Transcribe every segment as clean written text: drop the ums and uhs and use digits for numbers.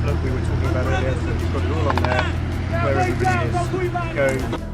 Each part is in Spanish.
look we were talking about earlier, so you've got it all on there, where everybody is, go.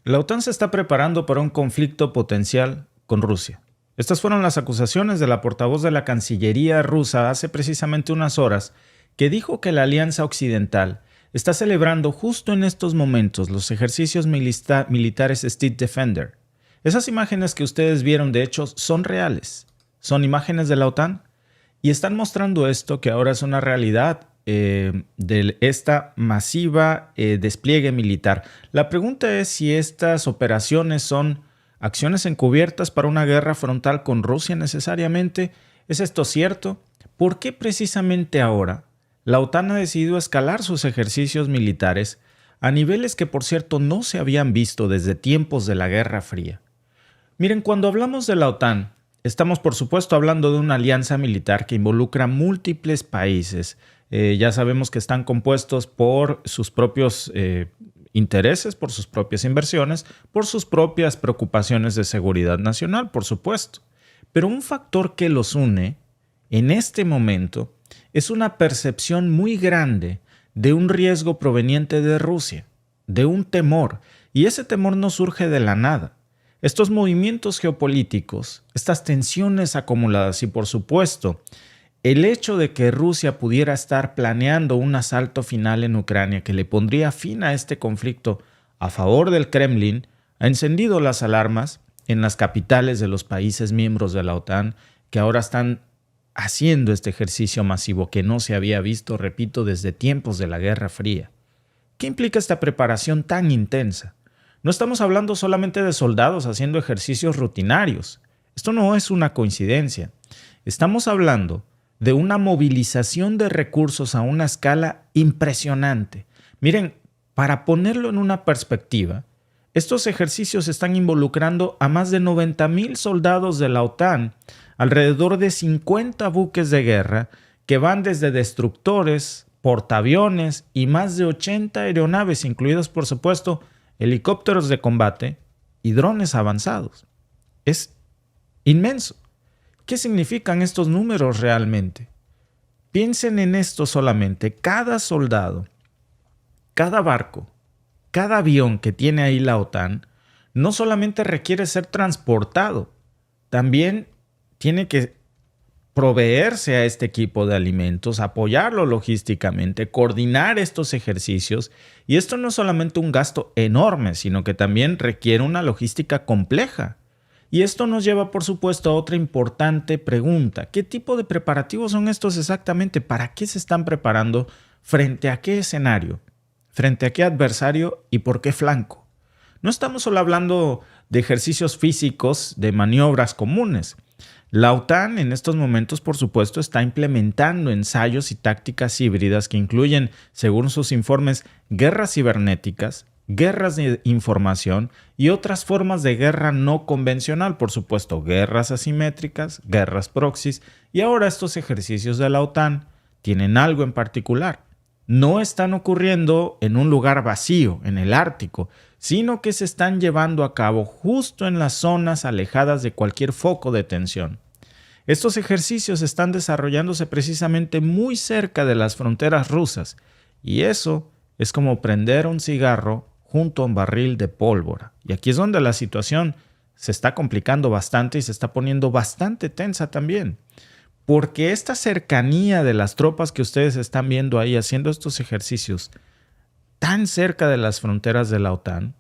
La OTAN se está preparando para un conflicto potencial con Rusia. Estas fueron las acusaciones de la portavoz de la Cancillería rusa hace precisamente unas horas, que dijo que la Alianza Occidental está celebrando justo en estos momentos los ejercicios militares Steed Defender. Esas imágenes que ustedes vieron, de hecho, son reales. Son imágenes de la OTAN y están mostrando esto que ahora es una realidad de esta masiva despliegue militar. La pregunta es si estas operaciones son acciones encubiertas para una guerra frontal con Rusia necesariamente. ¿Es esto cierto? ¿Por qué precisamente ahora la OTAN ha decidido escalar sus ejercicios militares a niveles que, por cierto, no se habían visto desde tiempos de la Guerra Fría? Miren, cuando hablamos de la OTAN, estamos por supuesto hablando de una alianza militar que involucra múltiples países. Ya sabemos que están compuestos por sus propios intereses, por sus propias inversiones, por sus propias preocupaciones de seguridad nacional, por supuesto. Pero un factor que los une en este momento es una percepción muy grande de un riesgo proveniente de Rusia, de un temor, y ese temor no surge de la nada. Estos movimientos geopolíticos, estas tensiones acumuladas y, por supuesto, el hecho de que Rusia pudiera estar planeando un asalto final en Ucrania que le pondría fin a este conflicto a favor del Kremlin, ha encendido las alarmas en las capitales de los países miembros de la OTAN que ahora están haciendo este ejercicio masivo que no se había visto, repito, desde tiempos de la Guerra Fría. ¿Qué implica esta preparación tan intensa? No estamos hablando solamente de soldados haciendo ejercicios rutinarios. Esto no es una coincidencia. Estamos hablando de una movilización de recursos a una escala impresionante. Miren, para ponerlo en una perspectiva, estos ejercicios están involucrando a más de 90,000 soldados de la OTAN, alrededor de 50 buques de guerra que van desde destructores, portaaviones y más de 80 aeronaves, incluidos por supuesto helicópteros de combate y drones avanzados. Es inmenso. ¿Qué significan estos números realmente? Piensen en esto solamente. Cada soldado, cada barco, cada avión que tiene ahí la OTAN no solamente requiere ser transportado, también tiene que proveerse a este equipo de alimentos, apoyarlo logísticamente, coordinar estos ejercicios. Y esto no es solamente un gasto enorme, sino que también requiere una logística compleja. Y esto nos lleva, por supuesto, a otra importante pregunta. ¿Qué tipo de preparativos son estos exactamente? ¿Para qué se están preparando? ¿Frente a qué escenario? ¿Frente a qué adversario? ¿Y por qué flanco? No estamos solo hablando de ejercicios físicos, de maniobras comunes. La OTAN en estos momentos, por supuesto, está implementando ensayos y tácticas híbridas que incluyen, según sus informes, guerras cibernéticas, guerras de información y otras formas de guerra no convencional, por supuesto, guerras asimétricas, guerras proxies, y ahora estos ejercicios de la OTAN tienen algo en particular. No están ocurriendo en un lugar vacío, en el Ártico, sino que se están llevando a cabo justo en las zonas alejadas de cualquier foco de tensión. Estos ejercicios están desarrollándose precisamente muy cerca de las fronteras rusas, y eso es como prender un cigarro junto a un barril de pólvora. Y aquí es donde la situación se está complicando bastante y se está poniendo bastante tensa también. Porque esta cercanía de las tropas que ustedes están viendo ahí haciendo estos ejercicios tan cerca de las fronteras de la OTAN,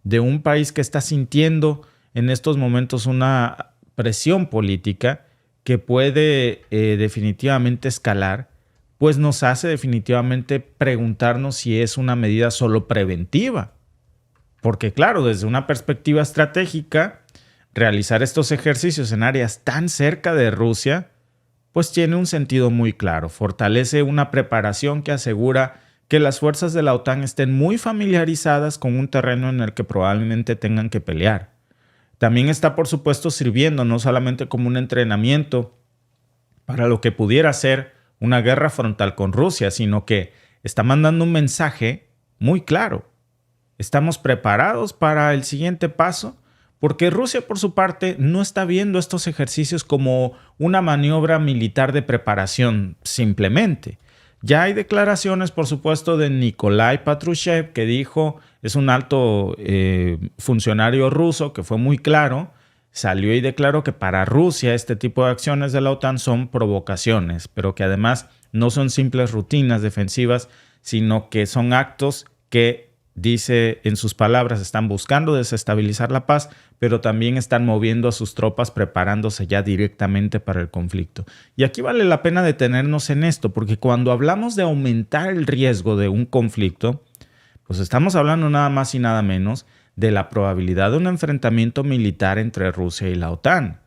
de un país que está sintiendo en estos momentos una presión política que puede definitivamente escalar, pues nos hace definitivamente preguntarnos si es una medida solo preventiva. Porque claro, desde una perspectiva estratégica, realizar estos ejercicios en áreas tan cerca de Rusia, pues tiene un sentido muy claro. Fortalece una preparación que asegura que las fuerzas de la OTAN estén muy familiarizadas con un terreno en el que probablemente tengan que pelear. También está, por supuesto, sirviendo no solamente como un entrenamiento para lo que pudiera ser una guerra frontal con Rusia, sino que está mandando un mensaje muy claro. Estamos preparados para el siguiente paso, porque Rusia, por su parte, no está viendo estos ejercicios como una maniobra militar de preparación simplemente. Ya hay declaraciones, por supuesto, de Nikolai Patrushev, que dijo, es un alto funcionario ruso que fue muy claro, salió y declaró que para Rusia este tipo de acciones de la OTAN son provocaciones, pero que además no son simples rutinas defensivas, sino que son actos que, dice en sus palabras, están buscando desestabilizar la paz, pero también están moviendo a sus tropas preparándose ya directamente para el conflicto. Y aquí vale la pena detenernos en esto, porque cuando hablamos de aumentar el riesgo de un conflicto, pues estamos hablando nada más y nada menos de la probabilidad de un enfrentamiento militar entre Rusia y la OTAN.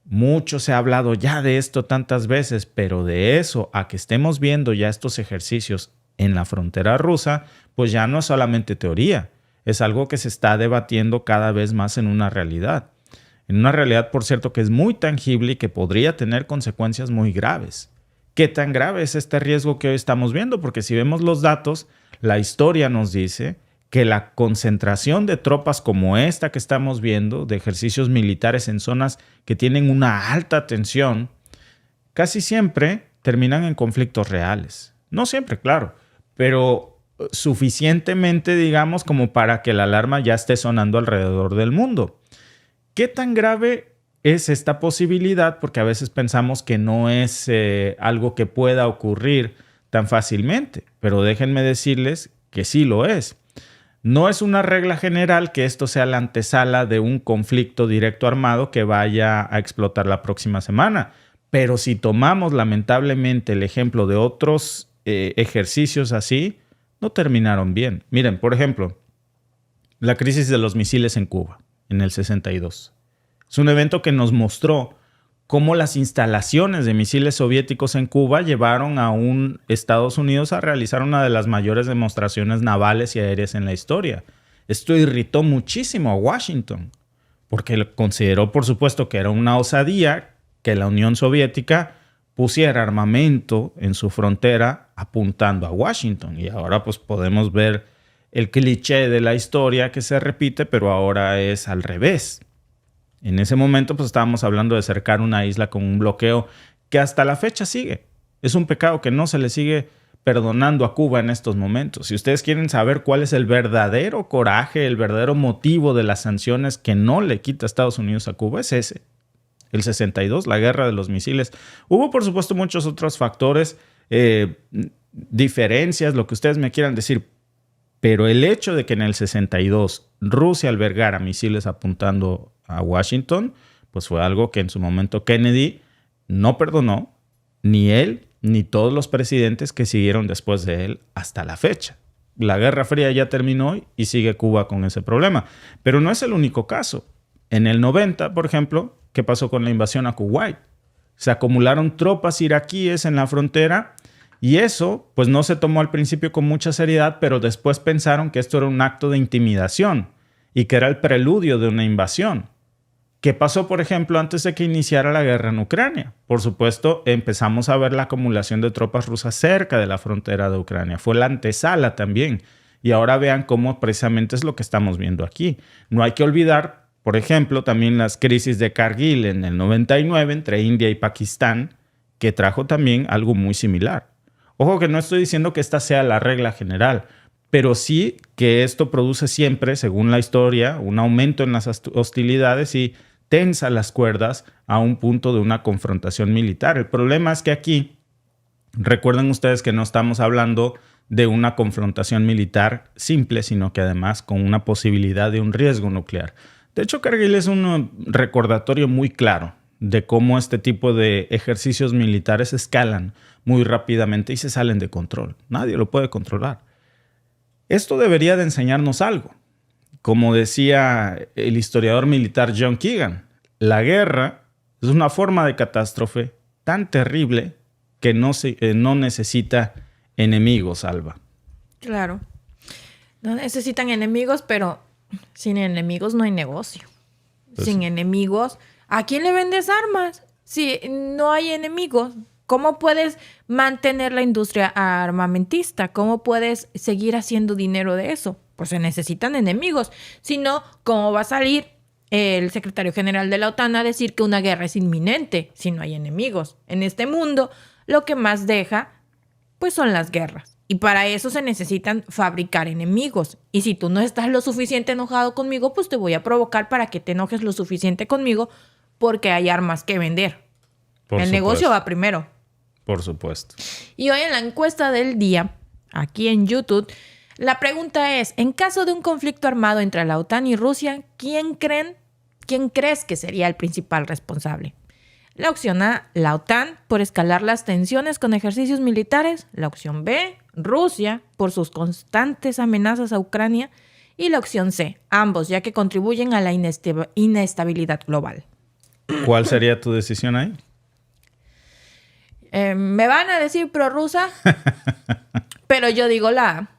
Mucho se ha hablado ya de esto tantas veces, pero de eso a que estemos viendo ya estos ejercicios en la frontera rusa, pues ya no es solamente teoría, es algo que se está debatiendo cada vez más en una realidad. En una realidad, por cierto, que es muy tangible y que podría tener consecuencias muy graves. ¿Qué tan grave es este riesgo que hoy estamos viendo? Porque si vemos los datos, la historia nos dice que la concentración de tropas como esta que estamos viendo, de ejercicios militares en zonas que tienen una alta tensión, casi siempre terminan en conflictos reales. No siempre, claro, pero suficientemente, digamos, como para que la alarma ya esté sonando alrededor del mundo. ¿Qué tan grave es esta posibilidad? Porque a veces pensamos que no es algo que pueda ocurrir tan fácilmente, pero déjenme decirles que sí lo es. No es una regla general que esto sea la antesala de un conflicto directo armado que vaya a explotar la próxima semana, pero si tomamos lamentablemente el ejemplo de otros ejercicios así, no terminaron bien. Miren, por ejemplo, la crisis de los misiles en Cuba en el 62. Es un evento que nos mostró cómo las instalaciones de misiles soviéticos en Cuba llevaron a Estados Unidos a realizar una de las mayores demostraciones navales y aéreas en la historia. Esto irritó muchísimo a Washington, porque consideró, por supuesto, que era una osadía que la Unión Soviética pusiera armamento en su frontera apuntando a Washington. Y ahora pues podemos ver el cliché de la historia que se repite, pero ahora es al revés. En ese momento pues estábamos hablando de cercar una isla con un bloqueo que hasta la fecha sigue. Es un pecado que no se le sigue perdonando a Cuba en estos momentos. Si ustedes quieren saber cuál es el verdadero coraje, el verdadero motivo de las sanciones que no le quita Estados Unidos a Cuba, es ese. El 62, la guerra de los misiles. Hubo, por supuesto, muchos otros factores, diferencias, lo que ustedes me quieran decir. Pero el hecho de que en el 62 Rusia albergara misiles apuntando a Washington, pues fue algo que en su momento Kennedy no perdonó, ni él, ni todos los presidentes que siguieron después de él hasta la fecha. La Guerra Fría ya terminó y sigue Cuba con ese problema. Pero no es el único caso. En el 90, por ejemplo, ¿qué pasó con la invasión a Kuwait? Se acumularon tropas iraquíes en la frontera y eso pues no se tomó al principio con mucha seriedad, pero después pensaron que esto era un acto de intimidación y que era el preludio de una invasión. ¿Qué pasó, por ejemplo, antes de que iniciara la guerra en Ucrania? Por supuesto, empezamos a ver la acumulación de tropas rusas cerca de la frontera de Ucrania. Fue la antesala también. Y ahora vean cómo precisamente es lo que estamos viendo aquí. No hay que olvidar, por ejemplo, también las crisis de Kargil en el 99 entre India y Pakistán, que trajo también algo muy similar. Ojo que no estoy diciendo que esta sea la regla general, pero sí que esto produce siempre, según la historia, un aumento en las hostilidades y tensa las cuerdas a un punto de una confrontación militar. El problema es que aquí, recuerden ustedes que no estamos hablando de una confrontación militar simple, sino que además con una posibilidad de un riesgo nuclear. De hecho, Kargil es un recordatorio muy claro de cómo este tipo de ejercicios militares escalan muy rápidamente y se salen de control. Nadie lo puede controlar. Esto debería de enseñarnos algo. Como decía el historiador militar John Keegan, la guerra es una forma de catástrofe tan terrible que no necesita enemigos, Alba. Claro. No necesitan enemigos, pero sin enemigos no hay negocio. Pues sin sí. enemigos, ¿a quién le vendes armas? Si no hay enemigos, ¿cómo puedes mantener la industria armamentista? ¿Cómo puedes seguir haciendo dinero de eso? Pues se necesitan enemigos. Si no, ¿cómo va a salir el secretario general de la OTAN a decir que una guerra es inminente si no hay enemigos? En este mundo, lo que más deja, pues son las guerras. Y para eso se necesitan fabricar enemigos. Y si tú no estás lo suficiente enojado conmigo, pues te voy a provocar para que te enojes lo suficiente conmigo porque hay armas que vender. Por El supuesto. negocio va primero. Por supuesto. Y hoy en la encuesta del día, aquí en YouTube, la pregunta es, en caso de un conflicto armado entre la OTAN y Rusia, ¿quién crees que sería el principal responsable? La opción A, la OTAN, por escalar las tensiones con ejercicios militares. La opción B, Rusia, por sus constantes amenazas a Ucrania. Y la opción C, ambos, ya que contribuyen a la inestabilidad global. ¿Cuál sería tu decisión ahí? Me van a decir prorrusa, pero yo digo la A.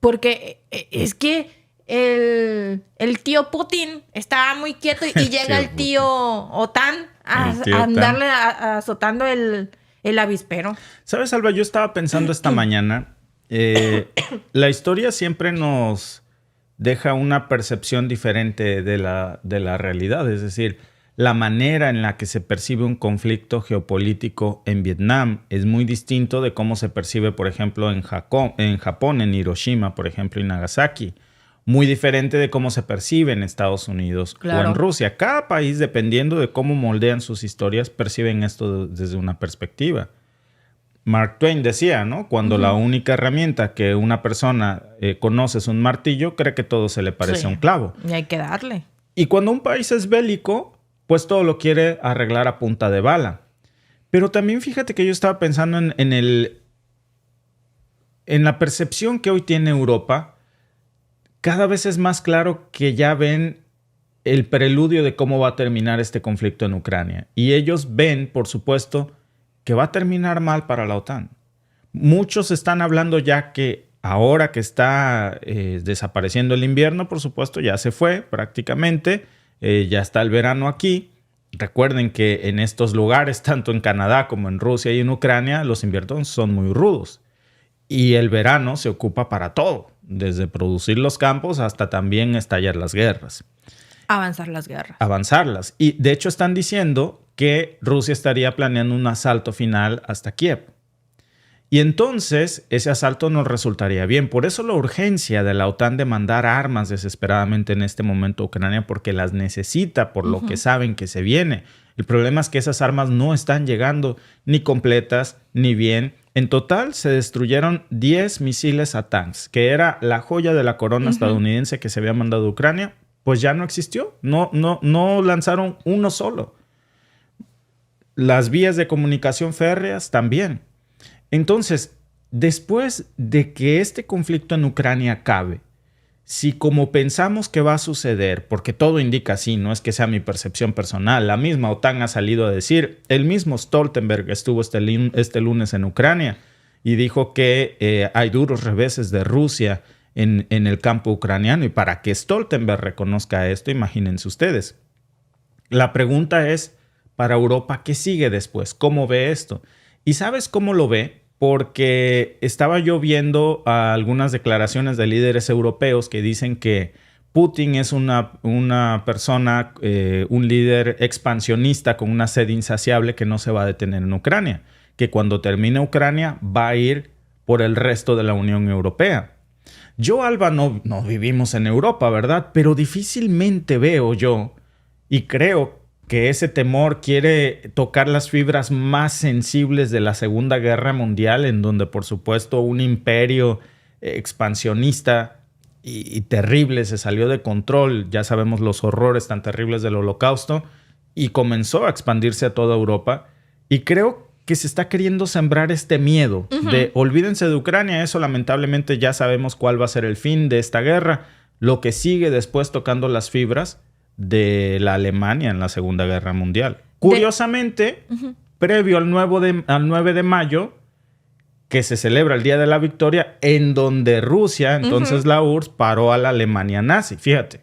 Porque es que el tío Putin está muy quieto y llega el tío OTAN a andarle azotando el avispero. ¿Sabes, Alba? Yo estaba pensando esta mañana, la historia siempre nos deja una percepción diferente de la realidad. Es decir, la manera en la que se percibe un conflicto geopolítico en Vietnam es muy distinto de cómo se percibe, por ejemplo, en Japón, en Hiroshima, por ejemplo, y Nagasaki. Muy diferente de cómo se percibe en Estados Unidos o en Rusia. Cada país, dependiendo de cómo moldean sus historias, perciben esto desde una perspectiva. Mark Twain decía, ¿no? Cuando la única herramienta que una persona conoce es un martillo, cree que todo se le parece a un clavo. Y hay que darle. Y cuando un país es bélico, pues todo lo quiere arreglar a punta de bala. Pero también fíjate que yo estaba pensando en la percepción que hoy tiene Europa. Cada vez es más claro que ya ven el preludio de cómo va a terminar este conflicto en Ucrania. Y ellos ven, por supuesto, que va a terminar mal para la OTAN. Muchos están hablando ya que ahora que está desapareciendo el invierno, por supuesto, ya se fue prácticamente. Ya está el verano aquí. Recuerden que en estos lugares, tanto en Canadá como en Rusia y en Ucrania, los inviernos son muy rudos. Y el verano se ocupa para todo, desde producir los campos hasta también estallar las guerras. Avanzar las guerras. Avanzarlas. Y de hecho están diciendo que Rusia estaría planeando un asalto final hasta Kiev. Y entonces ese asalto nos resultaría bien. Por eso la urgencia de la OTAN de mandar armas desesperadamente en este momento a Ucrania, porque las necesita por lo que saben que se viene. El problema es que esas armas no están llegando ni completas ni bien. En total se destruyeron 10 misiles a tanks, que era la joya de la corona estadounidense que se había mandado a Ucrania. Pues ya no existió. No lanzaron uno solo. Las vías de comunicación férreas también. Entonces, después de que este conflicto en Ucrania acabe, si como pensamos que va a suceder, porque todo indica así, no es que sea mi percepción personal, la misma OTAN ha salido a decir, el mismo Stoltenberg estuvo este lunes en Ucrania y dijo que hay duros reveses de Rusia en el campo ucraniano, y para que Stoltenberg reconozca esto, imagínense ustedes. La pregunta es, para Europa, ¿qué sigue después? ¿Cómo ve esto? ¿Y sabes cómo lo ve? Porque estaba yo viendo algunas declaraciones de líderes europeos que dicen que Putin es una persona, un líder expansionista con una sed insaciable que no se va a detener en Ucrania, que cuando termine Ucrania va a ir por el resto de la Unión Europea. Yo, Alba, no vivimos en Europa, ¿verdad? Pero difícilmente veo yo, y creo que ese temor quiere tocar las fibras más sensibles de la Segunda Guerra Mundial, en donde, por supuesto, un imperio expansionista y terrible se salió de control. Ya sabemos los horrores tan terribles del Holocausto, y comenzó a expandirse a toda Europa. Y creo que se está queriendo sembrar este miedo de olvídense de Ucrania. Eso lamentablemente ya sabemos cuál va a ser el fin de esta guerra. Lo que sigue después tocando las fibras de la Alemania en la Segunda Guerra Mundial. Curiosamente, previo al 9 de mayo, que se celebra el Día de la Victoria, en donde Rusia, entonces la URSS, paró a la Alemania nazi. Fíjate.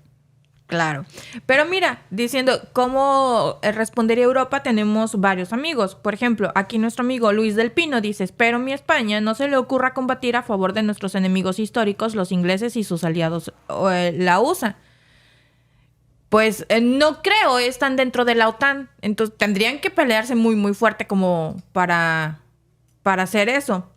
Claro. Pero mira, diciendo cómo respondería Europa, tenemos varios amigos. Por ejemplo, aquí nuestro amigo Luis del Pino dice: espero mi España no se le ocurra combatir a favor de nuestros enemigos históricos, los ingleses y sus aliados, la USA. Pues no creo, están dentro de la OTAN. Entonces tendrían que pelearse muy, muy fuerte como para hacer eso.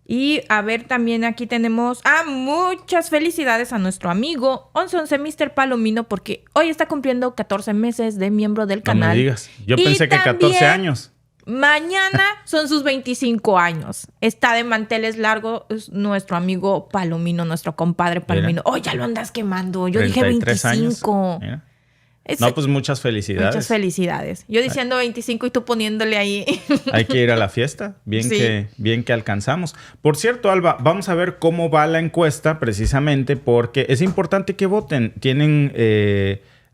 Y a ver, también aquí tenemos muchas felicidades a nuestro amigo 1111 Mr. Palomino, porque hoy está cumpliendo 14 meses de miembro del canal. No me digas. Yo pensé que 14 años. Mañana son sus 25 años. Está de manteles largos nuestro amigo Palomino, nuestro compadre Palomino. Oh, ya lo andas quemando. Yo dije 25. No, pues muchas felicidades. Muchas felicidades. Yo diciendo 25 y tú poniéndole ahí. Hay que ir a la fiesta. Bien, sí. bien que alcanzamos. Por cierto, Alba, vamos a ver cómo va la encuesta precisamente porque es importante que voten. Tienen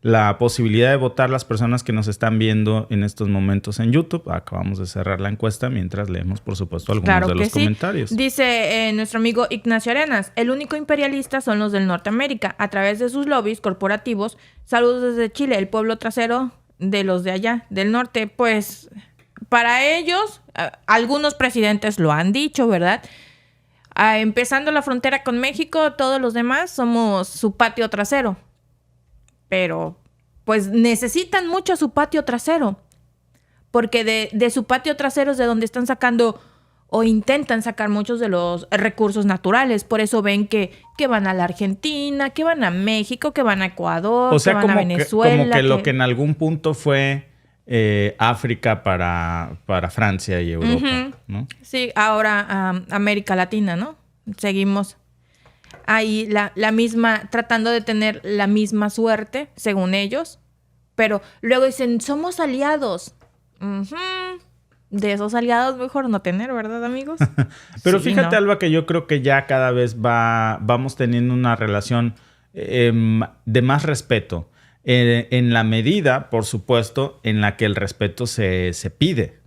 la posibilidad de votar las personas que nos están viendo en estos momentos en YouTube. Acabamos de cerrar la encuesta mientras leemos, por supuesto, algunos de los comentarios. Dice nuestro amigo Ignacio Arenas: el único imperialista son los del Norteamérica, a través de sus lobbies corporativos. Saludos desde Chile, el pueblo trasero de los de allá, del norte. Pues para ellos, algunos presidentes lo han dicho, ¿verdad? Empezando la frontera con México, todos los demás somos su patio trasero. Pero pues necesitan mucho su patio trasero, porque de su patio trasero es de donde están sacando o intentan sacar muchos de los recursos naturales. Por eso ven que van a la Argentina, que van a México, que van a Ecuador, o sea, que van a Venezuela. Como que lo que en algún punto fue África para Francia y Europa, ¿no? Sí, ahora América Latina, ¿no? Seguimos ahí la misma, tratando de tener la misma suerte, según ellos. Pero luego dicen, somos aliados. De esos aliados mejor no tener, ¿verdad, amigos? Pero sí, fíjate, no. Alba, que yo creo que ya cada vez vamos teniendo una relación de más respeto. En la medida, por supuesto, en la que el respeto se pide.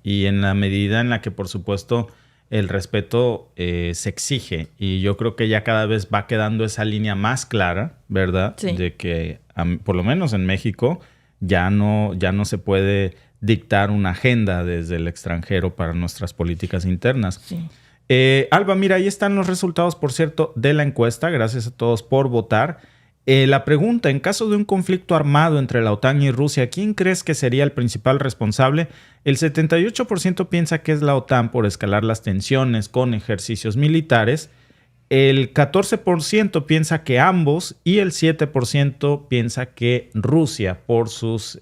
Y en la medida en la que, por supuesto, el respeto se exige. Y yo creo que ya cada vez va quedando esa línea más clara, ¿verdad? Sí. De que, por lo menos en México, ya no se puede dictar una agenda desde el extranjero para nuestras políticas internas. Sí. Alba, mira, ahí están los resultados, por cierto, de la encuesta. Gracias a todos por votar. La pregunta: en caso de un conflicto armado entre la OTAN y Rusia, ¿quién crees que sería el principal responsable? El 78% piensa que es la OTAN por escalar las tensiones con ejercicios militares. El 14% piensa que ambos y el 7% piensa que Rusia por sus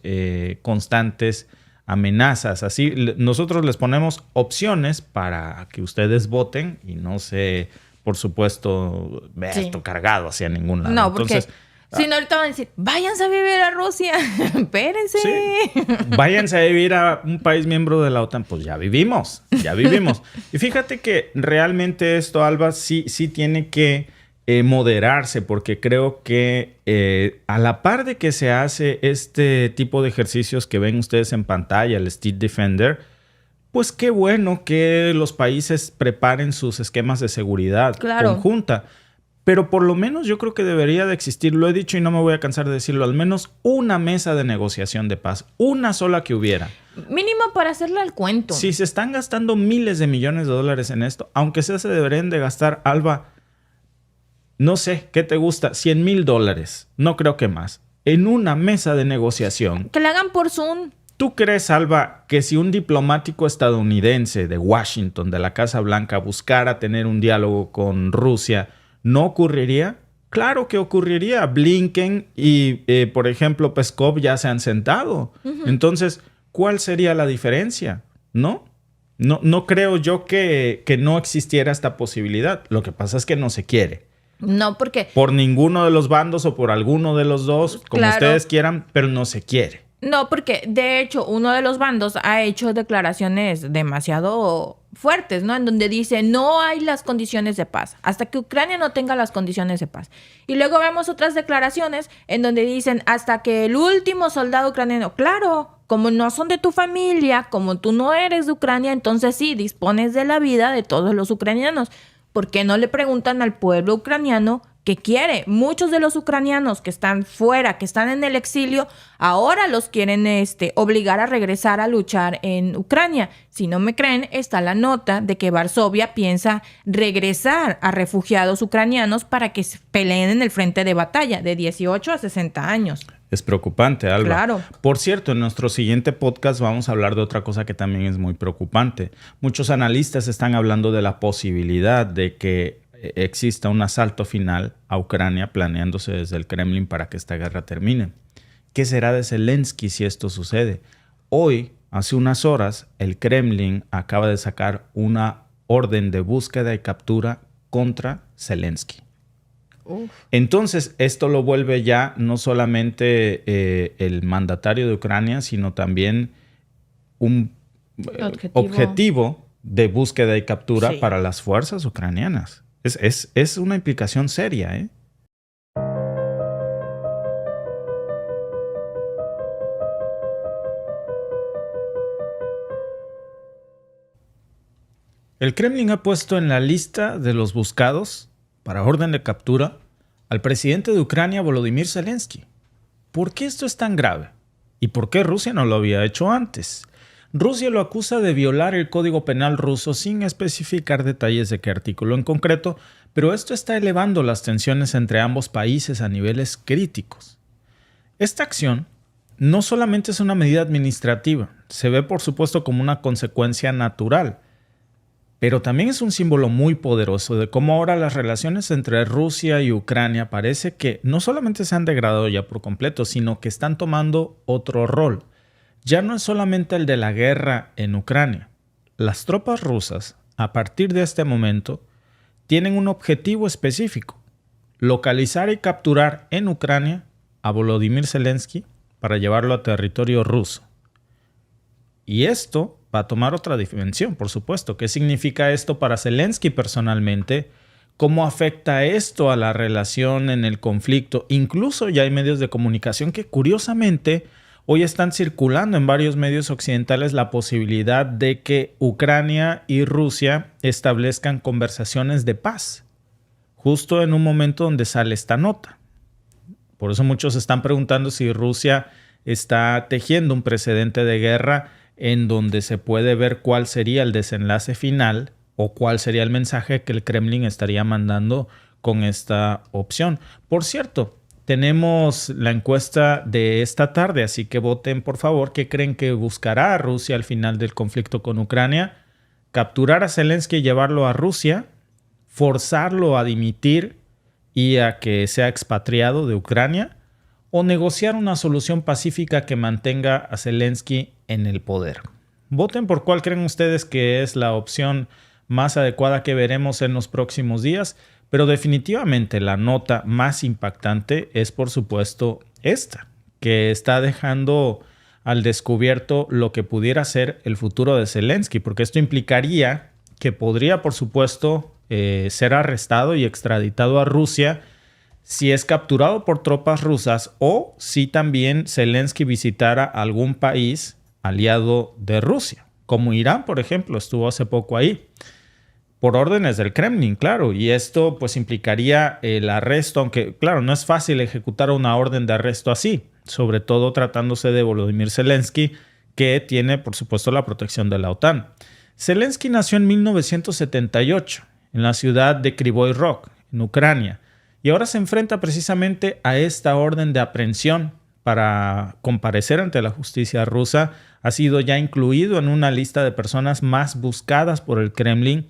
constantes amenazas. Así, nosotros les ponemos opciones para que ustedes voten y no se, por supuesto, vea esto cargado hacia ningún lado. No, porque entonces, si no, ahorita van a decir, váyanse a vivir a Rusia. Espérense. Sí. Váyanse a vivir a un país miembro de la OTAN. Pues ya vivimos. Y fíjate que realmente esto, Alba, sí tiene que moderarse, porque creo que a la par de que se hace este tipo de ejercicios que ven ustedes en pantalla, el Street Defender, pues qué bueno que los países preparen sus esquemas de seguridad conjunta. Pero por lo menos yo creo que debería de existir, lo he dicho y no me voy a cansar de decirlo, al menos una mesa de negociación de paz, una sola que hubiera. Mínimo para hacerle al cuento. Si se están gastando miles de millones de dólares en esto, aunque sea se deberían de gastar, Alba, no sé, ¿qué te gusta? $100,000, no creo que más, en una mesa de negociación. Que la hagan por Zoom. ¿Tú crees, Alba, que si un diplomático estadounidense de Washington, de la Casa Blanca, buscara tener un diálogo con Rusia, no ocurriría? Claro que ocurriría. Blinken y, por ejemplo, Peskov ya se han sentado. Entonces, ¿cuál sería la diferencia? No creo yo que no existiera esta posibilidad. Lo que pasa es que no se quiere. No, porque... Por ninguno de los bandos o por alguno de los dos, como claro, ustedes quieran, pero no se quiere. No, porque de hecho uno de los bandos ha hecho declaraciones demasiado fuertes, ¿no? En donde dice, no hay las condiciones de paz, hasta que Ucrania no tenga las condiciones de paz. Y luego vemos otras declaraciones en donde dicen, hasta que el último soldado ucraniano, claro, como no son de tu familia, como tú no eres de Ucrania, entonces sí, dispones de la vida de todos los ucranianos. ¿Por qué no le preguntan al pueblo ucraniano qué quiere? Muchos de los ucranianos que están fuera, que están en el exilio, ahora los quieren obligar a regresar a luchar en Ucrania. Si no me creen, está la nota de que Varsovia piensa regresar a refugiados ucranianos para que peleen en el frente de batalla de 18 a 60 años. Es preocupante, Alba. Claro. Por cierto, en nuestro siguiente podcast vamos a hablar de otra cosa que también es muy preocupante. Muchos analistas están hablando de la posibilidad de que exista un asalto final a Ucrania planeándose desde el Kremlin para que esta guerra termine. ¿Qué será de Zelensky si esto sucede? Hoy, hace unas horas, el Kremlin acaba de sacar una orden de búsqueda y captura contra Zelensky. Entonces, esto lo vuelve ya no solamente el mandatario de Ucrania, sino también un objetivo de búsqueda y captura para las fuerzas ucranianas. Es una implicación seria, ¿eh? El Kremlin ha puesto en la lista de los buscados para orden de captura al presidente de Ucrania, Volodymyr Zelensky. ¿Por qué esto es tan grave? ¿Y por qué Rusia no lo había hecho antes? Rusia lo acusa de violar el Código Penal ruso sin especificar detalles de qué artículo en concreto, pero esto está elevando las tensiones entre ambos países a niveles críticos. Esta acción no solamente es una medida administrativa, se ve por supuesto como una consecuencia natural, pero también es un símbolo muy poderoso de cómo ahora las relaciones entre Rusia y Ucrania parece que no solamente se han degradado ya por completo, sino que están tomando otro rol. Ya no es solamente el de la guerra en Ucrania. Las tropas rusas, a partir de este momento, tienen un objetivo específico: localizar y capturar en Ucrania a Volodymyr Zelensky para llevarlo a territorio ruso. Y esto va a tomar otra dimensión, por supuesto. ¿Qué significa esto para Zelensky personalmente? ¿Cómo afecta esto a la relación en el conflicto? Incluso ya hay medios de comunicación que, curiosamente, hoy están circulando en varios medios occidentales la posibilidad de que Ucrania y Rusia establezcan conversaciones de paz, justo en un momento donde sale esta nota. Por eso muchos están preguntando si Rusia está tejiendo un precedente de guerra en donde se puede ver cuál sería el desenlace final o cuál sería el mensaje que el Kremlin estaría mandando con esta opción. Por cierto, tenemos la encuesta de esta tarde, así que voten por favor. ¿Qué creen que buscará Rusia al final del conflicto con Ucrania? ¿Capturar a Zelensky y llevarlo a Rusia? ¿Forzarlo a dimitir y a que sea expatriado de Ucrania? ¿O negociar una solución pacífica que mantenga a Zelensky en el poder? Voten por cuál creen ustedes que es la opción más adecuada que veremos en los próximos días, pero definitivamente la nota más impactante es, por supuesto, esta, que está dejando al descubierto lo que pudiera ser el futuro de Zelensky, porque esto implicaría que podría, por supuesto, ser arrestado y extraditado a Rusia si es capturado por tropas rusas o si también Zelensky visitara algún país aliado de Rusia, como Irán, por ejemplo, estuvo hace poco ahí, por órdenes del Kremlin, claro, y esto pues implicaría el arresto, aunque claro, no es fácil ejecutar una orden de arresto así, sobre todo tratándose de Volodymyr Zelensky, que tiene, por supuesto, la protección de la OTAN. Zelensky nació en 1978 en la ciudad de Kryvyi Rog, en Ucrania, y ahora se enfrenta precisamente a esta orden de aprehensión para comparecer ante la justicia rusa. Ha sido ya incluido en una lista de personas más buscadas por el Kremlin,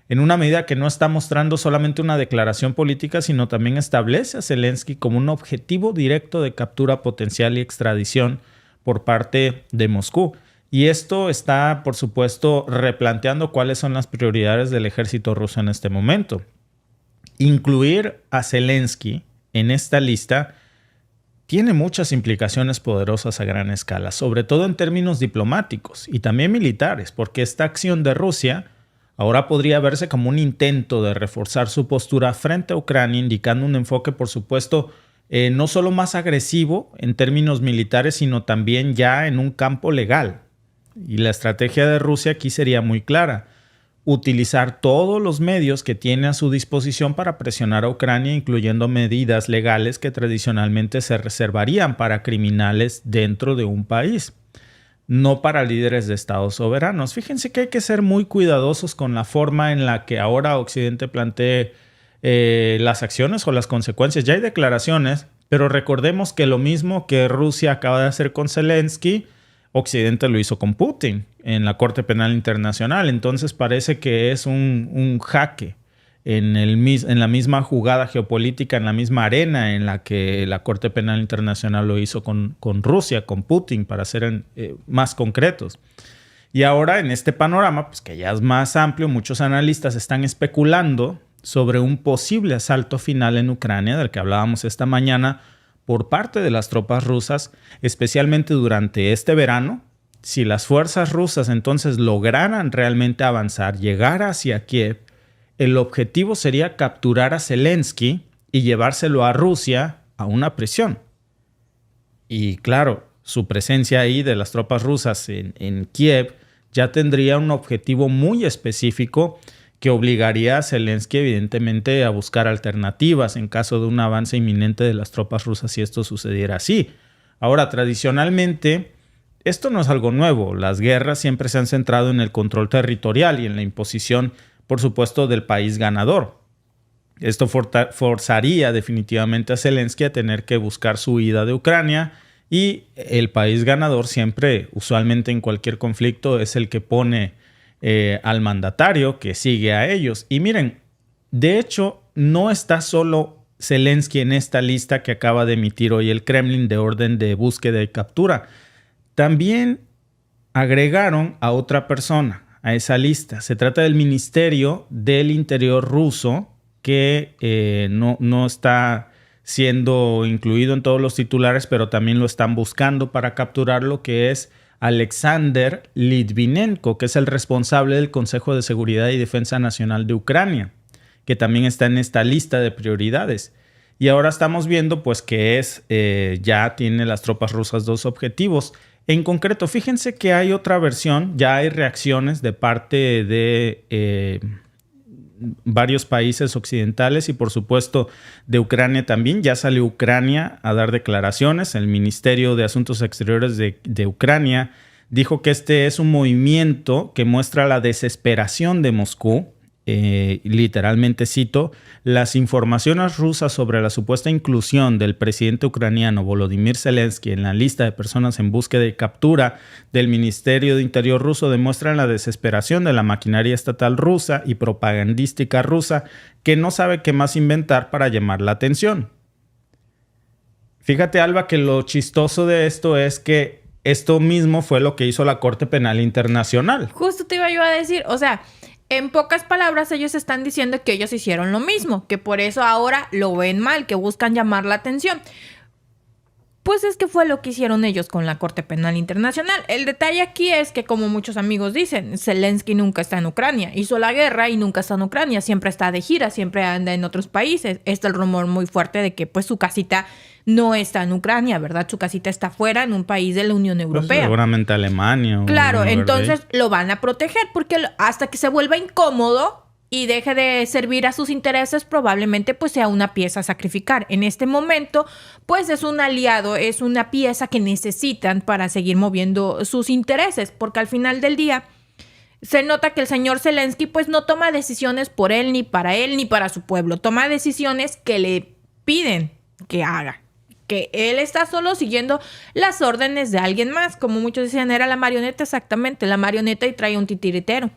en una medida que no está mostrando solamente una declaración política, sino también establece a Zelensky como un objetivo directo de captura potencial y extradición por parte de Moscú. Y esto está, por supuesto, replanteando cuáles son las prioridades del ejército ruso en este momento. Incluir a Zelensky en esta lista tiene muchas implicaciones poderosas a gran escala, sobre todo en términos diplomáticos y también militares, porque esta acción de Rusia ahora podría verse como un intento de reforzar su postura frente a Ucrania, indicando un enfoque, por supuesto, no solo más agresivo en términos militares, sino también ya en un campo legal. Y la estrategia de Rusia aquí sería muy clara: utilizar todos los medios que tiene a su disposición para presionar a Ucrania, incluyendo medidas legales que tradicionalmente se reservarían para criminales dentro de un país, no para líderes de estados soberanos. Fíjense que hay que ser muy cuidadosos con la forma en la que ahora Occidente plantee las acciones o las consecuencias. Ya hay declaraciones, pero recordemos que lo mismo que Rusia acaba de hacer con Zelensky, Occidente lo hizo con Putin en la Corte Penal Internacional. Entonces parece que es un jaque en la misma jugada geopolítica, en la misma arena en la que la Corte Penal Internacional lo hizo con Rusia, con Putin, para ser más concretos. Y ahora, en este panorama, pues que ya es más amplio, muchos analistas están especulando sobre un posible asalto final en Ucrania, del que hablábamos esta mañana, por parte de las tropas rusas, especialmente durante este verano. Si las fuerzas rusas entonces lograran realmente avanzar, llegar hacia Kiev, el objetivo sería capturar a Zelensky y llevárselo a Rusia a una prisión. Y claro, su presencia ahí de las tropas rusas en Kiev ya tendría un objetivo muy específico que obligaría a Zelensky evidentemente a buscar alternativas en caso de un avance inminente de las tropas rusas si esto sucediera así. Ahora, tradicionalmente, esto no es algo nuevo. Las guerras siempre se han centrado en el control territorial y en la imposición, por supuesto, del país ganador. Esto forzaría definitivamente a Zelensky a tener que buscar su huida de Ucrania, y el país ganador siempre, usualmente en cualquier conflicto, es el que pone al mandatario que sigue a ellos. Y miren, de hecho, no está solo Zelensky en esta lista que acaba de emitir hoy el Kremlin de orden de búsqueda y captura. También agregaron a otra persona a esa lista. Se trata del Ministerio del Interior ruso, que no está siendo incluido en todos los titulares, pero también lo están buscando para capturarlo, que es Alexander Litvinenko, que es el responsable del Consejo de Seguridad y Defensa Nacional de Ucrania, que también está en esta lista de prioridades. Y ahora estamos viendo pues que ya tiene las tropas rusas dos objetivos. En concreto, fíjense que hay otra versión, ya hay reacciones de parte de varios países occidentales y por supuesto de Ucrania también. Ya salió Ucrania a dar declaraciones. El Ministerio de Asuntos Exteriores de Ucrania dijo que este es un movimiento que muestra la desesperación de Moscú. Literalmente cito: las informaciones rusas sobre la supuesta inclusión del presidente ucraniano Volodymyr Zelensky en la lista de personas en búsqueda y captura del Ministerio de Interior ruso demuestran la desesperación de la maquinaria estatal rusa y propagandística rusa, que no sabe qué más inventar para llamar la atención. Fíjate, Alba, que lo chistoso de esto es que esto mismo fue lo que hizo la Corte Penal Internacional. Justo te iba yo a decir, o sea, en pocas palabras, ellos están diciendo que ellos hicieron lo mismo, que por eso ahora lo ven mal, que buscan llamar la atención. Pues es que fue lo que hicieron ellos con la Corte Penal Internacional. El detalle aquí es que, como muchos amigos dicen, Zelensky nunca está en Ucrania. Hizo la guerra y nunca está en Ucrania. Siempre está de gira, siempre anda en otros países. Está el rumor muy fuerte de que pues su casita no está en Ucrania, ¿verdad? Su casita está fuera, en un país de la Unión Europea. Pues seguramente Alemania. Claro, entonces lo van a proteger porque hasta que se vuelva incómodo y deje de servir a sus intereses, probablemente pues sea una pieza a sacrificar. En este momento, pues es un aliado, es una pieza que necesitan para seguir moviendo sus intereses, porque al final del día se nota que el señor Zelensky pues no toma decisiones por él, ni para su pueblo. Toma decisiones que le piden que haga. Que él está solo siguiendo las órdenes de alguien más. Como muchos decían, era la marioneta, exactamente, la marioneta, y trae un titiritero.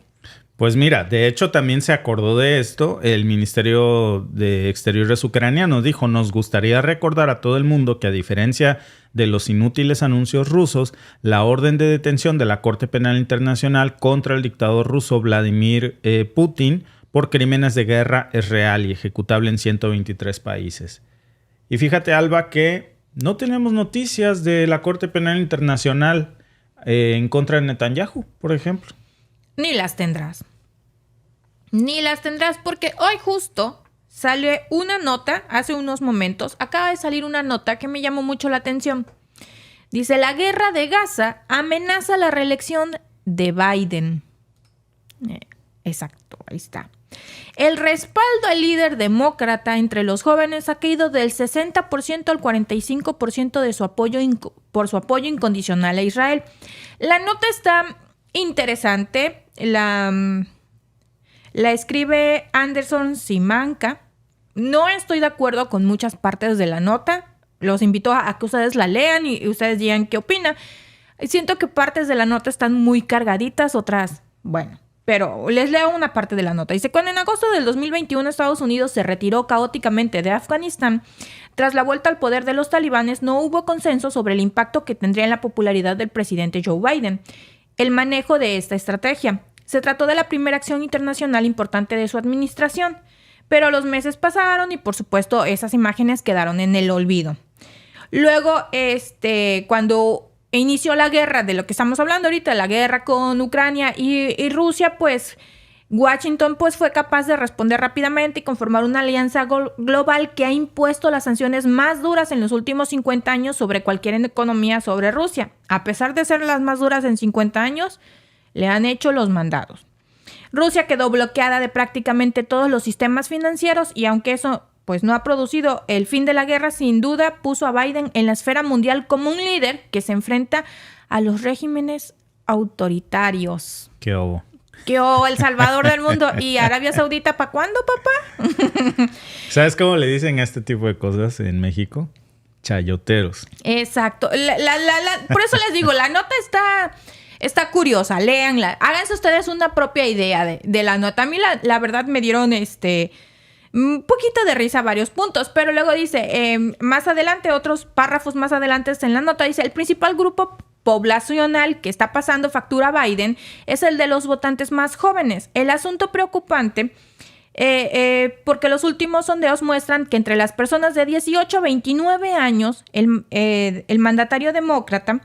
Pues mira, de hecho también se acordó de esto. El Ministerio de Exteriores ucraniano dijo: nos gustaría recordar a todo el mundo que, a diferencia de los inútiles anuncios rusos, la orden de detención de la Corte Penal Internacional contra el dictador ruso Vladimir Putin por crímenes de guerra es real y ejecutable en 123 países. Y fíjate, Alba, que no tenemos noticias de la Corte Penal Internacional en contra de Netanyahu, por ejemplo. Ni las tendrás. Ni las tendrás porque hoy justo sale una nota, hace unos momentos, acaba de salir una nota que me llamó mucho la atención. Dice, la guerra de Gaza amenaza la reelección de Biden. Exacto, ahí está. El respaldo al líder demócrata entre los jóvenes ha caído del 60% al 45% de su apoyo por su apoyo incondicional a Israel. La nota está interesante. La escribe Anderson Simanka. No estoy de acuerdo con muchas partes de la nota. Los invito a que ustedes la lean y ustedes digan qué opinan. Siento que partes de la nota están muy cargaditas, otras, bueno. Pero les leo una parte de la nota. Dice, cuando en agosto del 2021 Estados Unidos se retiró caóticamente de Afganistán, tras la vuelta al poder de los talibanes, no hubo consenso sobre el impacto que tendría en la popularidad del presidente Joe Biden el manejo de esta estrategia. Se trató de la primera acción internacional importante de su administración, pero los meses pasaron y, por supuesto, esas imágenes quedaron en el olvido. Luego, cuando inició la guerra de lo que estamos hablando ahorita, la guerra con Ucrania y Rusia, pues Washington pues fue capaz de responder rápidamente y conformar una alianza global que ha impuesto las sanciones más duras en los últimos 50 años sobre cualquier economía sobre Rusia. A pesar de ser las más duras en 50 años, le han hecho los mandados. Rusia quedó bloqueada de prácticamente todos los sistemas financieros y aunque eso pues no ha producido el fin de la guerra, sin duda puso a Biden en la esfera mundial como un líder que se enfrenta a los regímenes autoritarios. ¿Qué hubo? ¿Qué hubo? El salvador del mundo. ¿Y Arabia Saudita para cuándo, papá? ¿Sabes cómo le dicen a este tipo de cosas en México? Chayoteros. Exacto. Por eso les digo, la nota está curiosa. Léanla. Háganse ustedes una propia idea de la nota. A mí la verdad me dieron un poquito de risa varios puntos, pero luego dice, más adelante, otros párrafos más adelante en la nota, dice, el principal grupo poblacional que está pasando factura a Biden es el de los votantes más jóvenes. El asunto preocupante, porque los últimos sondeos muestran que entre las personas de 18 a 29 años, el mandatario demócrata,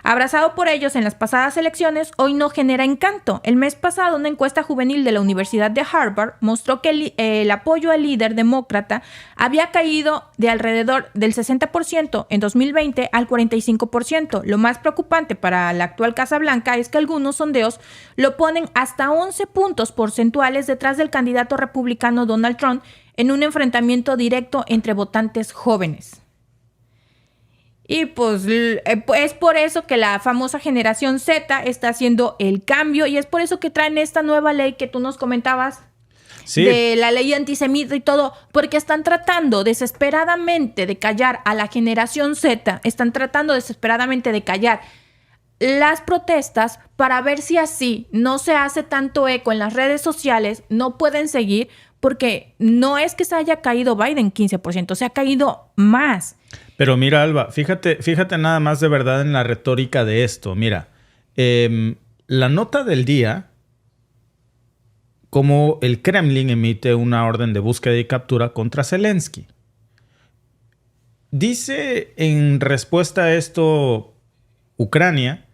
abrazado por ellos en las pasadas elecciones, hoy no genera encanto. El mes pasado, una encuesta juvenil de la Universidad de Harvard mostró que el apoyo al líder demócrata había caído de alrededor del 60% en 2020 al 45%. Lo más preocupante para la actual Casa Blanca es que algunos sondeos lo ponen hasta 11 puntos porcentuales detrás del candidato republicano Donald Trump en un enfrentamiento directo entre votantes jóvenes. Y pues es por eso que la famosa generación Z está haciendo el cambio y es por eso que traen esta nueva ley que tú nos comentabas, sí, de la ley antisemita y todo, porque están tratando desesperadamente de callar a la generación Z, están tratando desesperadamente de callar las protestas para ver si así no se hace tanto eco en las redes sociales, no pueden seguir, porque no es que se haya caído Biden 15%, se ha caído más. Pero mira, Alba, fíjate nada más de verdad en la retórica de esto. Mira, la nota del día, como el Kremlin emite una orden de búsqueda y captura contra Zelensky. Dice en respuesta a esto Ucrania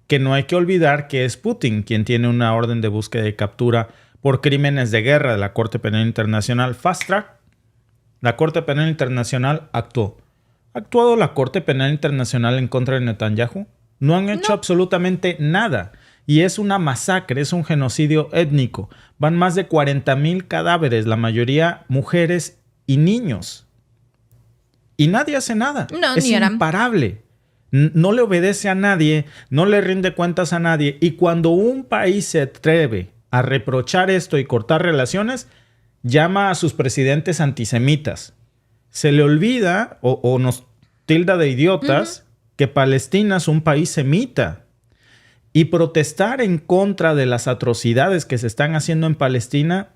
que no hay que olvidar que es Putin quien tiene una orden de búsqueda y captura por crímenes de guerra de la Corte Penal Internacional. Fast Track. La Corte Penal Internacional actuó. ¿Ha actuado la Corte Penal Internacional en contra de Netanyahu? No han hecho absolutamente nada. Y es una masacre, es un genocidio étnico. Van más de 40,000 cadáveres, la mayoría mujeres y niños. Y nadie hace nada. No, es imparable. No le obedece a nadie, no le rinde cuentas a nadie. Y cuando un país se atreve a reprochar esto y cortar relaciones, llama a sus presidentes antisemitas. Se le olvida o nos tilda de idiotas que Palestina es un país semita. Y protestar en contra de las atrocidades que se están haciendo en Palestina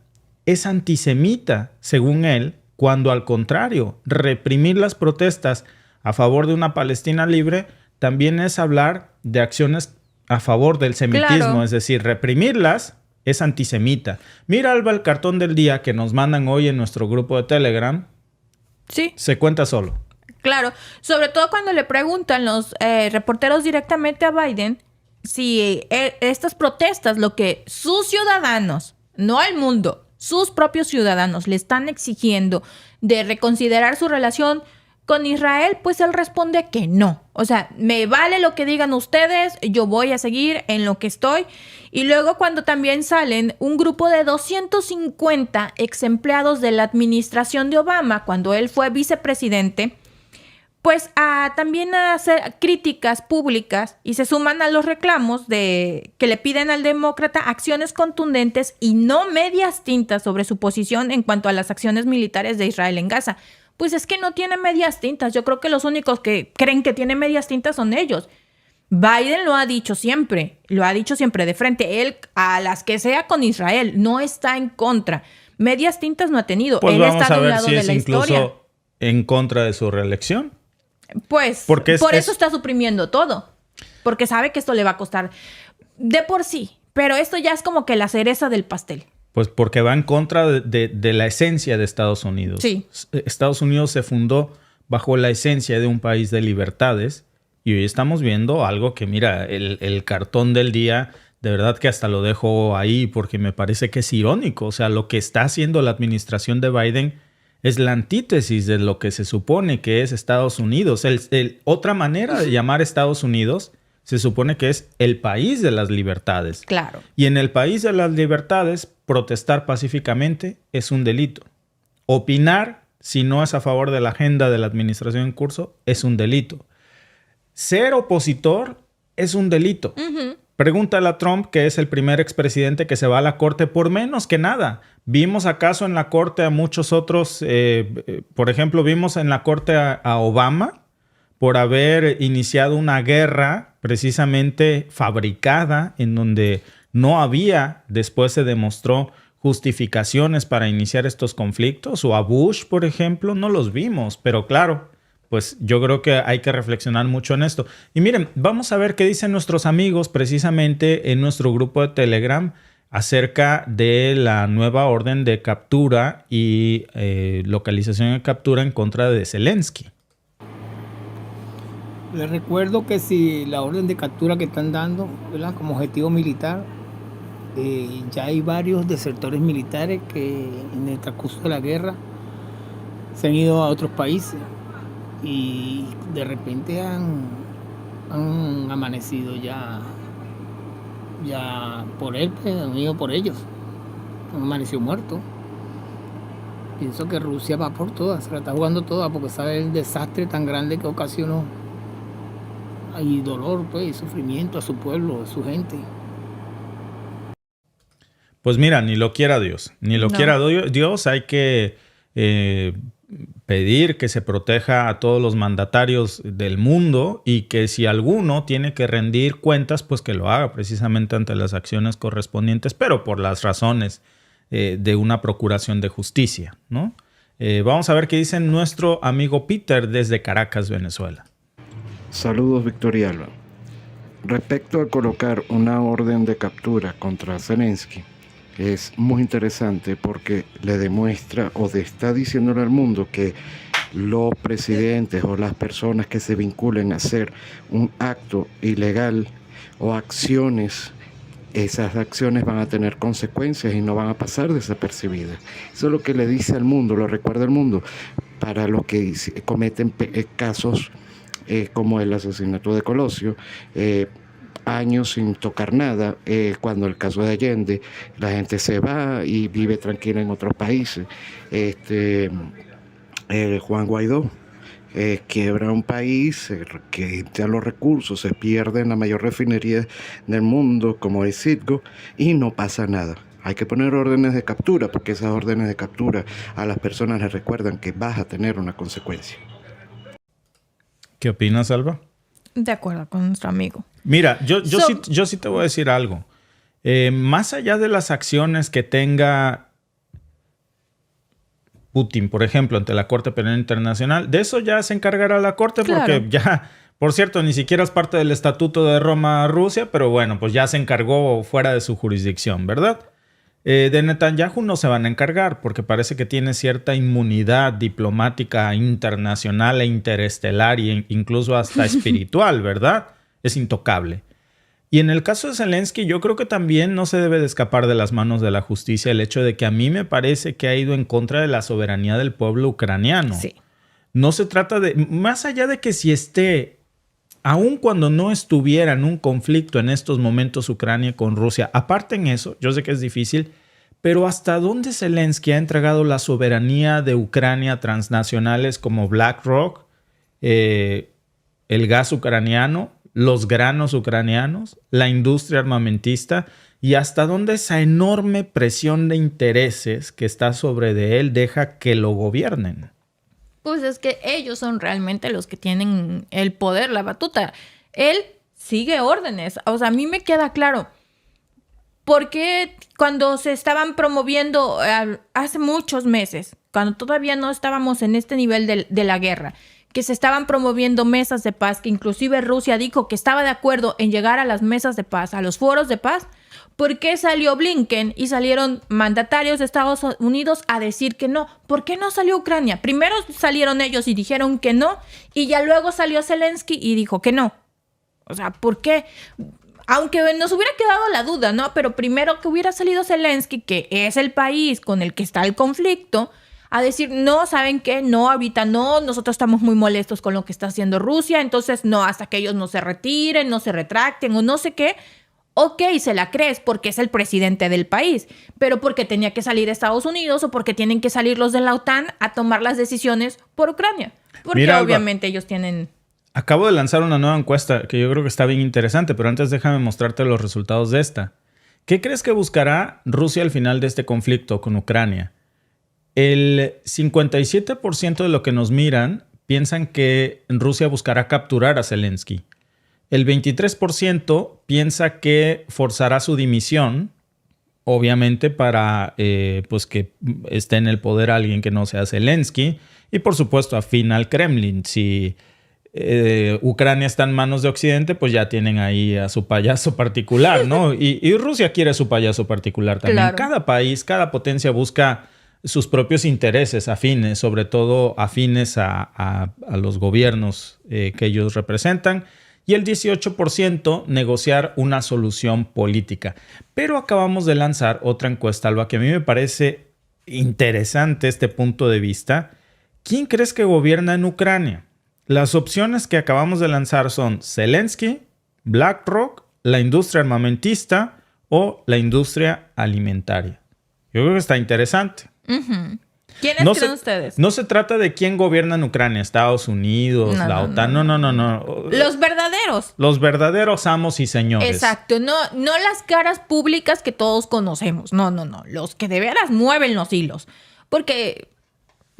es antisemita, según él, cuando al contrario, reprimir las protestas a favor de una Palestina libre también es hablar de acciones a favor del semitismo. Claro. Es decir, reprimirlas es antisemita. Mira, Alba, el cartón del día que nos mandan hoy en nuestro grupo de Telegram. Sí. Se cuenta solo. Claro. Sobre todo cuando le preguntan los reporteros directamente a Biden si estas protestas, lo que sus ciudadanos, no el mundo, sus propios ciudadanos le están exigiendo de reconsiderar su relación con Israel, pues él responde que no. O sea, me vale lo que digan ustedes, yo voy a seguir en lo que estoy. Y luego cuando también salen un grupo de 250 ex empleados de la administración de Obama, cuando él fue vicepresidente, pues también a hacer críticas públicas y se suman a los reclamos que le piden al demócrata acciones contundentes y no medias tintas sobre su posición en cuanto a las acciones militares de Israel en Gaza. Pues es que no tiene medias tintas. Yo creo que los únicos que creen que tiene medias tintas son ellos. Biden lo ha dicho siempre de frente. Él, a las que sea con Israel, no está en contra. Medias tintas no ha tenido. Pues él vamos está a de un ver lado si de es la incluso historia. en contra de su reelección. Pues Porque por eso está suprimiendo todo. Porque sabe que esto le va a costar de por sí. Pero esto ya es como que la cereza del pastel. Pues porque va en contra de la esencia de Estados Unidos. Sí. Estados Unidos se fundó bajo la esencia de un país de libertades y hoy estamos viendo algo que, mira, el cartón del día, de verdad que hasta lo dejo ahí porque me parece que es irónico. O sea, lo que está haciendo la administración de Biden es la antítesis de lo que se supone que es Estados Unidos. Otra manera de llamar Estados Unidos se supone que es el país de las libertades. Claro. Y en el país de las libertades, protestar pacíficamente es un delito. Opinar, si no es a favor de la agenda de la administración en curso, es un delito. Ser opositor es un delito. Uh-huh. Pregúntale a Trump, que es el primer expresidente que se va a la corte por menos que nada. ¿Vimos acaso en la corte a muchos otros? Por ejemplo, vimos en la corte a Obama por haber iniciado una guerra precisamente fabricada en donde no había, después se demostró, justificaciones para iniciar estos conflictos. O a Bush, por ejemplo, no los vimos. Pero claro, pues yo creo que hay que reflexionar mucho en esto. Y miren, vamos a ver qué dicen nuestros amigos precisamente en nuestro grupo de Telegram acerca de la nueva orden de captura y localización de captura en contra de Zelensky. Les recuerdo que si la orden de captura que están dando, ¿verdad?, como objetivo militar, ya hay varios desertores militares que en el transcurso de la guerra se han ido a otros países y de repente han amanecido ya por él, pues, han ido por ellos, han amanecido muertos. Pienso que Rusia va por todas, se la está jugando toda porque sabe el desastre tan grande que ocasionó. Hay dolor, pues, y sufrimiento a su pueblo, a su gente. Pues mira, ni lo quiera Dios. Ni lo quiera Dios. Hay que pedir que se proteja a todos los mandatarios del mundo y que si alguno tiene que rendir cuentas, pues que lo haga precisamente ante las acciones correspondientes, pero por las razones de una procuración de justicia, ¿no? Vamos a ver qué dice nuestro amigo Peter desde Caracas, Venezuela. Saludos, Víctor y Alba. Respecto a colocar una orden de captura contra Zelensky, es muy interesante porque le demuestra o le está diciéndole al mundo que los presidentes o las personas que se vinculen a hacer un acto ilegal o acciones, esas acciones van a tener consecuencias y no van a pasar desapercibidas. Eso es lo que le dice al mundo, lo recuerda al mundo, para los que cometen casos como el asesinato de Colosio, años sin tocar nada, cuando el caso de Allende, la gente se va y vive tranquila en otros países. Juan Guaidó quiebra un país, que ya los recursos se pierden, la mayor refinería del mundo como es Citgo, y no pasa nada. Hay que poner órdenes de captura, porque esas órdenes de captura a las personas les recuerdan que vas a tener una consecuencia. ¿Qué opinas, Alba? De acuerdo con nuestro amigo. Mira, yo sí te voy a decir algo. Más allá de las acciones que tenga Putin, por ejemplo, ante la Corte Penal Internacional, de eso ya se encargará la Corte, claro, porque ya, por cierto, ni siquiera es parte del Estatuto de Roma, Rusia, pero bueno, pues ya se encargó fuera de su jurisdicción, ¿verdad? De Netanyahu no se van a encargar porque parece que tiene cierta inmunidad diplomática internacional e interestelar e incluso hasta espiritual, ¿verdad? Es intocable. Y en el caso de Zelensky, yo creo que también no se debe de escapar de las manos de la justicia el hecho de que a mí me parece que ha ido en contra de la soberanía del pueblo ucraniano. Sí. No se trata de... Más allá de que si esté, aun cuando no estuviera en un conflicto en estos momentos Ucrania con Rusia, aparte en eso, yo sé que es difícil, pero ¿hasta dónde Zelensky ha entregado la soberanía de Ucrania a transnacionales como BlackRock, el gas ucraniano, los granos ucranianos, la industria armamentista, y hasta dónde esa enorme presión de intereses que está sobre de él deja que lo gobiernen? Pues es que ellos son realmente los que tienen el poder, la batuta. Él sigue órdenes. O sea, a mí me queda claro. Porque cuando se estaban promoviendo hace muchos meses, cuando todavía no estábamos en este nivel de la guerra, que se estaban promoviendo mesas de paz, que inclusive Rusia dijo que estaba de acuerdo en llegar a las mesas de paz, a los foros de paz, ¿por qué salió Blinken y salieron mandatarios de Estados Unidos a decir que no? ¿Por qué no salió Ucrania? Primero salieron ellos y dijeron que no, y ya luego salió Zelensky y dijo que no. O sea, ¿por qué? Aunque nos hubiera quedado la duda, ¿no? Pero primero que hubiera salido Zelensky, que es el país con el que está el conflicto, a decir, no, ¿saben qué? No, ahorita no, nosotros estamos muy molestos con lo que está haciendo Rusia, entonces no, hasta que ellos no se retiren, no se retracten o no sé qué. Ok, se la crees porque es el presidente del país, pero porque tenía que salir Estados Unidos o porque tienen que salir los de la OTAN a tomar las decisiones por Ucrania. Porque Mira, obviamente ellos tienen... Acabo de lanzar una nueva encuesta que yo creo que está bien interesante, pero antes déjame mostrarte los resultados de esta. ¿Qué crees que buscará Rusia al final de este conflicto con Ucrania? El 57% de lo que nos miran piensan que Rusia buscará capturar a Zelensky. El 23% piensa que forzará su dimisión, obviamente para pues que esté en el poder alguien que no sea Zelensky. Y por supuesto afín al Kremlin. Si Ucrania está en manos de Occidente, pues ya tienen ahí a su payaso particular, ¿no? Y Rusia quiere su payaso particular también. Claro. Cada país, cada potencia busca sus propios intereses afines, sobre todo afines a los gobiernos que ellos representan. Y el 18% negociar una solución política. Pero acabamos de lanzar otra encuesta, Alba, que a mí me parece interesante este punto de vista. ¿Quién crees que gobierna en Ucrania? Las opciones que acabamos de lanzar son Zelensky, BlackRock, la industria armamentista o la industria alimentaria. Yo creo que está interesante. Uh-huh. ¿Quiénes creen ustedes? No se trata de quién gobierna en Ucrania, Estados Unidos, la OTAN, no. Los verdaderos. Los verdaderos amos y señores. Exacto, no las caras públicas que todos conocemos, no, los que de veras mueven los hilos. Porque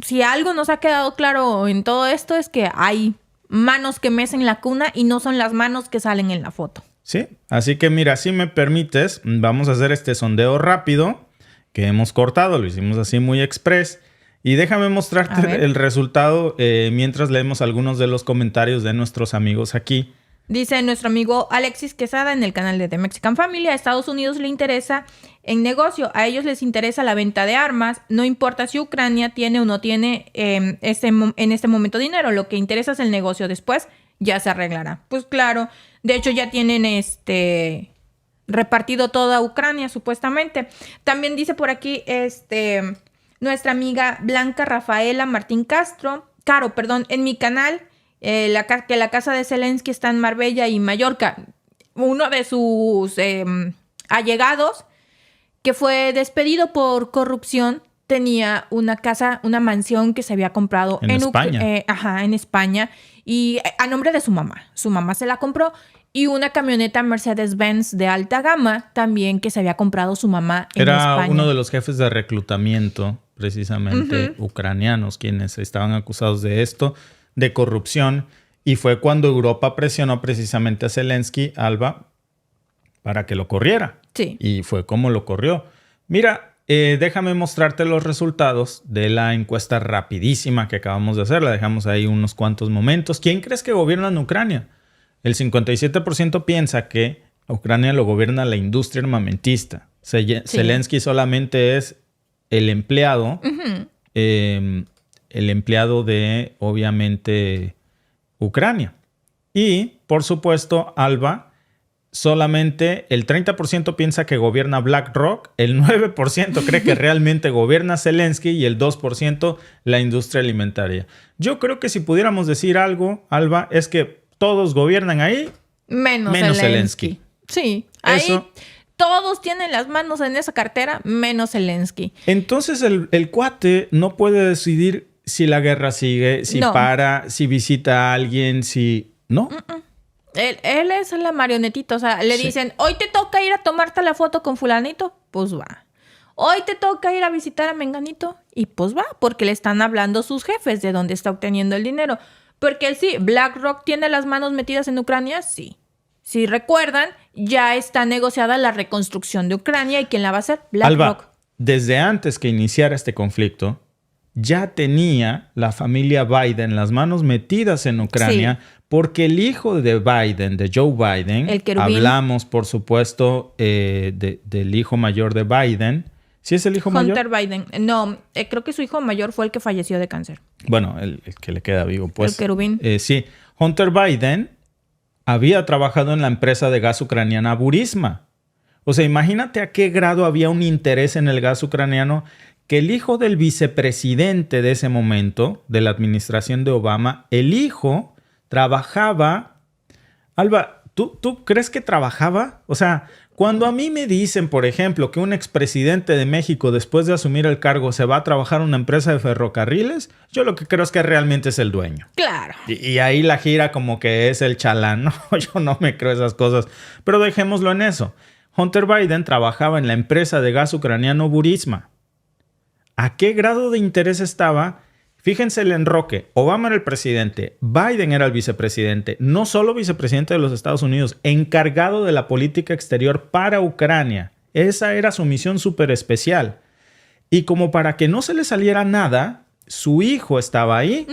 si algo nos ha quedado claro en todo esto es que hay manos que mecen la cuna y no son las manos que salen en la foto. Sí, así que mira, si me permites, vamos a hacer este sondeo rápido que hemos cortado, lo hicimos así muy express. Y déjame mostrarte el resultado mientras leemos algunos de los comentarios de nuestros amigos aquí. Dice nuestro amigo Alexis Quesada en el canal de The Mexican Family, a Estados Unidos le interesa en negocio, a ellos les interesa la venta de armas, no importa si Ucrania tiene o no tiene en este momento dinero, lo que interesa es el negocio, después ya se arreglará. Pues claro, de hecho ya tienen repartido toda Ucrania supuestamente. También dice por aquí nuestra amiga Blanca Rafaela Martín Caro, en mi canal, que la casa de Zelensky está en Marbella y Mallorca. Uno de sus allegados, que fue despedido por corrupción, tenía una casa, una mansión que se había comprado en España. En España, y a nombre de su mamá. Su mamá se la compró. Y una camioneta Mercedes-Benz de alta gama también que se había comprado su mamá en España. Era uno de los jefes de reclutamiento, precisamente ucranianos, quienes estaban acusados de esto, de corrupción. Y fue cuando Europa presionó precisamente a Zelensky, Alba, para que lo corriera. Sí. Y fue como lo corrió. Mira, déjame mostrarte los resultados de la encuesta rapidísima que acabamos de hacer. La dejamos ahí unos cuantos momentos. ¿Quién crees que gobierna en Ucrania? El 57% piensa que Ucrania lo gobierna la industria armamentista. Zelensky solamente es el empleado, el empleado de, obviamente, Ucrania. Y, por supuesto, Alba, solamente el 30% piensa que gobierna BlackRock, el 9% cree que realmente gobierna Zelensky y el 2% la industria alimentaria. Yo creo que si pudiéramos decir algo, Alba, es que todos gobiernan ahí, menos Zelensky. Sí, Eso. ahí todos tienen las manos en esa cartera, menos Zelensky. Entonces el cuate no puede decidir si la guerra sigue, si No. para, si visita a alguien, si... ¿No? Él es la marionetita, o sea, le Sí. dicen, hoy te toca ir a tomarte la foto con fulanito, pues va. Hoy te toca ir a visitar a menganito, y pues va, porque le están hablando sus jefes de dónde está obteniendo el dinero. Porque sí, BlackRock tiene las manos metidas en Ucrania, sí. Si recuerdan, ya está negociada la reconstrucción de Ucrania, ¿y quién la va a hacer? BlackRock. Alba, desde antes que iniciara este conflicto, ya tenía la familia Biden las manos metidas en Ucrania porque el hijo de Biden, de Joe Biden, El querubín. hablamos, por supuesto, del hijo mayor de Biden. ¿Sí es el hijo Hunter mayor? Biden. No, creo que su hijo mayor fue el que falleció de cáncer. Bueno, el que le queda vivo, pues. El querubín. Sí, Hunter Biden había trabajado en la empresa de gas ucraniana Burisma. O sea, imagínate a qué grado había un interés en el gas ucraniano que el hijo del vicepresidente de ese momento, de la administración de Obama, el hijo trabajaba... Alba, ¿tú crees que trabajaba? O sea, cuando a mí me dicen, por ejemplo, que un expresidente de México después de asumir el cargo se va a trabajar en una empresa de ferrocarriles, yo lo que creo es que realmente es el dueño. Claro. Y ahí la gira como que es el chalán. No, yo no me creo esas cosas. Pero dejémoslo en eso. Hunter Biden trabajaba en la empresa de gas ucraniano Burisma. ¿A qué grado de interés estaba? Fíjense el enroque. Obama era el presidente, Biden era el vicepresidente, no solo vicepresidente de los Estados Unidos, encargado de la política exterior para Ucrania. Esa era su misión súper especial. Y como para que no se le saliera nada, su hijo estaba ahí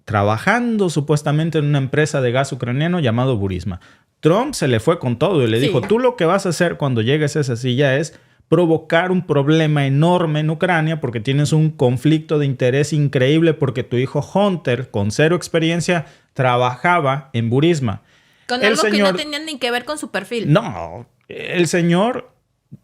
trabajando supuestamente en una empresa de gas ucraniano llamado Burisma. Trump se le fue con todo y le dijo, tú lo que vas a hacer cuando llegues a esa silla es provocar un problema enorme en Ucrania porque tienes un conflicto de interés increíble porque tu hijo Hunter, con cero experiencia, trabajaba en Burisma. Con algo que no tenía ni que ver con su perfil. No, el señor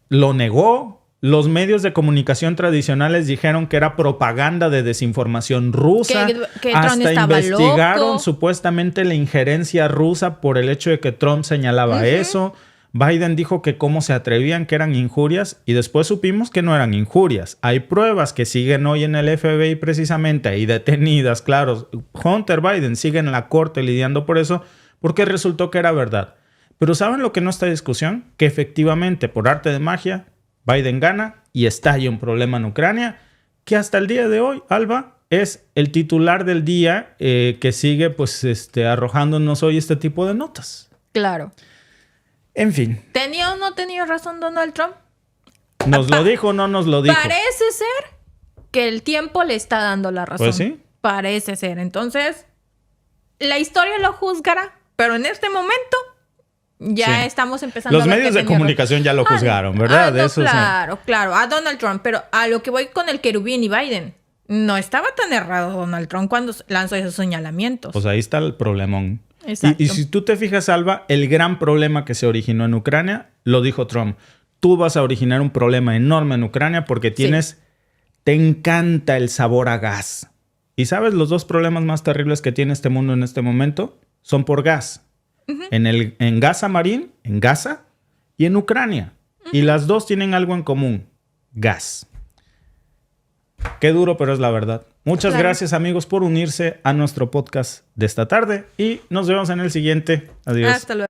lo negó. Los medios de comunicación tradicionales dijeron que era propaganda de desinformación rusa. Que Trump hasta estaba investigaron loco. supuestamente la injerencia rusa por el hecho de que Trump señalaba eso. Biden dijo que cómo se atrevían, que eran injurias, y después supimos que no eran injurias. Hay pruebas que siguen hoy en el FBI precisamente, ahí detenidas, claro. Hunter Biden sigue en la corte lidiando por eso, porque resultó que era verdad. Pero ¿saben lo que no está en discusión? Que efectivamente, por arte de magia, Biden gana y estalla un problema en Ucrania, que hasta el día de hoy, Alba, es el titular del día que sigue pues arrojándonos hoy este tipo de notas. Claro. En fin. ¿Tenía o no tenía razón Donald Trump? ¿Nos lo dijo o no nos lo dijo? Parece ser que el tiempo le está dando la razón. Pues sí. Parece ser. Entonces, la historia lo juzgará, pero en este momento ya estamos empezando Los a ver medios que de tenía comunicación ya lo juzgaron, ¿verdad? no, Eso claro, claro. A Donald Trump. Pero a lo que voy con el querubín y Biden. No estaba tan errado Donald Trump cuando lanzó esos señalamientos. Pues ahí está el problemón. Exacto. Y si tú te fijas, Alba, el gran problema que se originó en Ucrania, lo dijo Trump. Tú vas a originar un problema enorme en Ucrania porque te encanta el sabor a gas. ¿Y sabes los dos problemas más terribles que tiene este mundo en este momento? Son por gas. En Gaza Marín, en Gaza y en Ucrania. Y las dos tienen algo en común. Gas. Qué duro, pero es la verdad. Muchas gracias, amigos, por unirse a nuestro podcast de esta tarde y nos vemos en el siguiente. Adiós. Hasta luego.